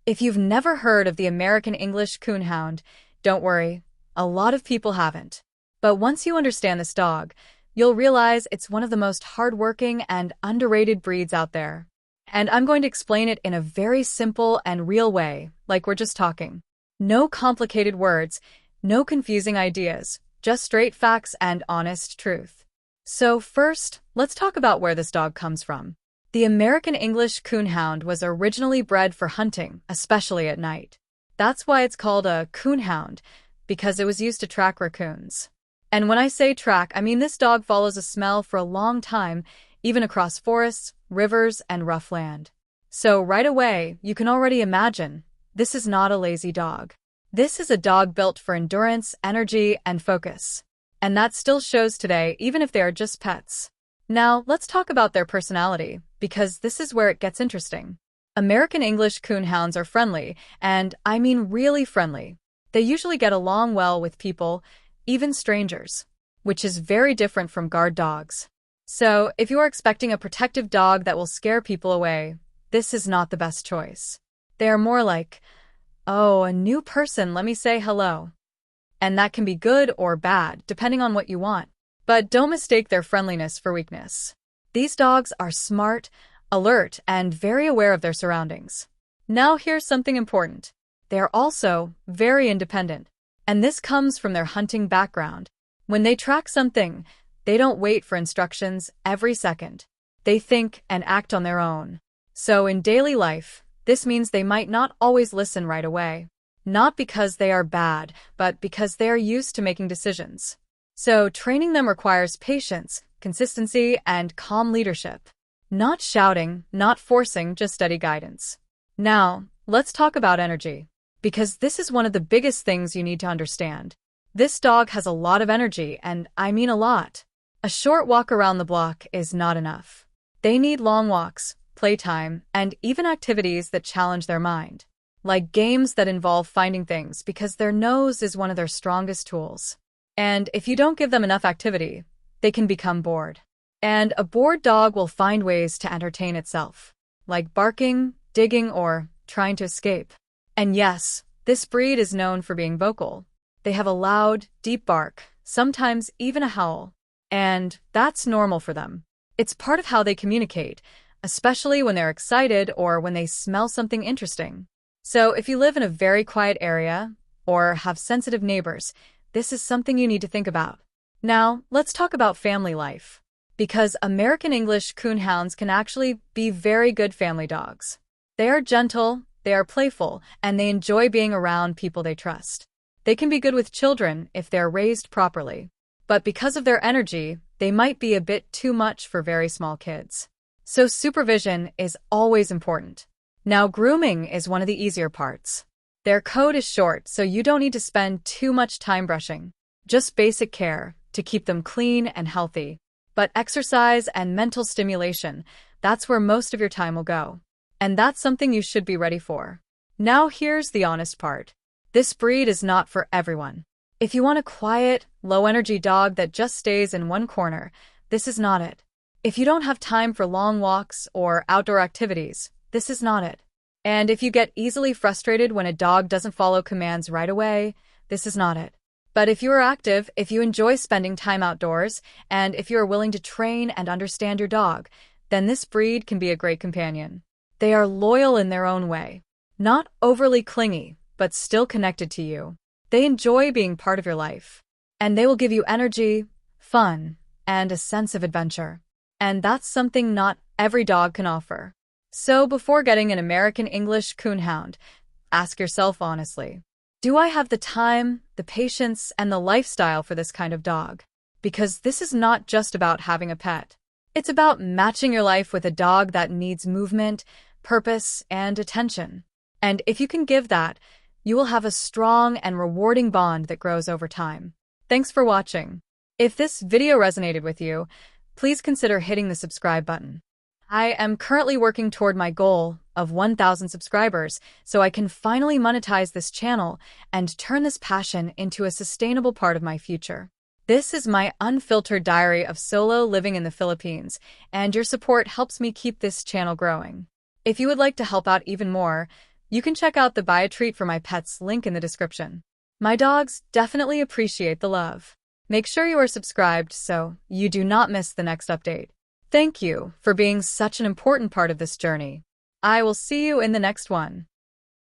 If you've never heard of the American English Coonhound, don't worry, a lot of people haven't. But once you understand this dog, you'll realize it's one of the most hardworking and underrated breeds out there. And I'm going to explain it in a very simple and real way, like we're just talking. No complicated words, no confusing ideas, just straight facts and honest truth. So first, let's talk about where this dog comes from. The American English Coonhound was originally bred for hunting, especially at night. That's why it's called a coonhound, because it was used to track raccoons. And when I say track, I mean this dog follows a smell for a long time, even across forests, rivers, and rough land. So right away, you can already imagine, this is not a lazy dog. This is a dog built for endurance, energy, and focus. And that still shows today, even if they are just pets. Now, let's talk about their personality, because this is where it gets interesting. American English Coonhounds are friendly, and I mean really friendly. They usually get along well with people, even strangers, which is very different from guard dogs. So, if you are expecting a protective dog that will scare people away, this is not the best choice. They are more like, oh, a new person, let me say hello. And that can be good or bad, depending on what you want. But don't mistake their friendliness for weakness. These dogs are smart, alert, and very aware of their surroundings. Now here's something important. They are also very independent. And this comes from their hunting background. When they track something, they don't wait for instructions every second. They think and act on their own. So in daily life, this means they might not always listen right away. Not because they are bad, but because they are used to making decisions. So training them requires patience, consistency, and calm leadership. Not shouting, not forcing, just steady guidance. Now, let's talk about energy. Because this is one of the biggest things you need to understand. This dog has a lot of energy, and I mean a lot. A short walk around the block is not enough. They need long walks, playtime, and even activities that challenge their mind. Like games that involve finding things, because their nose is one of their strongest tools. And if you don't give them enough activity, they can become bored. And a bored dog will find ways to entertain itself, like barking, digging, or trying to escape. And yes, this breed is known for being vocal. They have a loud, deep bark, sometimes even a howl. And that's normal for them. It's part of how they communicate, especially when they're excited or when they smell something interesting. So if you live in a very quiet area or have sensitive neighbors, this is something you need to think about. Now, let's talk about family life. Because American English Coonhounds can actually be very good family dogs. They are gentle, they are playful, and they enjoy being around people they trust. They can be good with children if they're raised properly. But because of their energy, they might be a bit too much for very small kids. So supervision is always important. Now, grooming is one of the easier parts. Their coat is short, so you don't need to spend too much time brushing. Just basic care to keep them clean and healthy. But exercise and mental stimulation, that's where most of your time will go. And that's something you should be ready for. Now here's the honest part. This breed is not for everyone. If you want a quiet, low-energy dog that just stays in one corner, this is not it. If you don't have time for long walks or outdoor activities, this is not it. And if you get easily frustrated when a dog doesn't follow commands right away, this is not it. But if you are active, if you enjoy spending time outdoors, and if you are willing to train and understand your dog, then this breed can be a great companion. They are loyal in their own way. Not overly clingy, but still connected to you. They enjoy being part of your life. And they will give you energy, fun, and a sense of adventure. And that's something not every dog can offer. So before getting an American English Coonhound, ask yourself honestly, do I have the time, the patience, and the lifestyle for this kind of dog? Because this is not just about having a pet. It's about matching your life with a dog that needs movement, purpose, and attention. And if you can give that, you will have a strong and rewarding bond that grows over time. Thanks for watching. If this video resonated with you, please consider hitting the subscribe button. I am currently working toward my goal of 1,000 subscribers so I can finally monetize this channel and turn this passion into a sustainable part of my future. This is my unfiltered diary of solo living in the Philippines, and your support helps me keep this channel growing. If you would like to help out even more, You can check out the Buy a Treat for My Pets link in the description. My dogs definitely appreciate the love. Make sure you are subscribed so you do not miss the next update. Thank you for being such an important part of this journey. I will see you in the next one.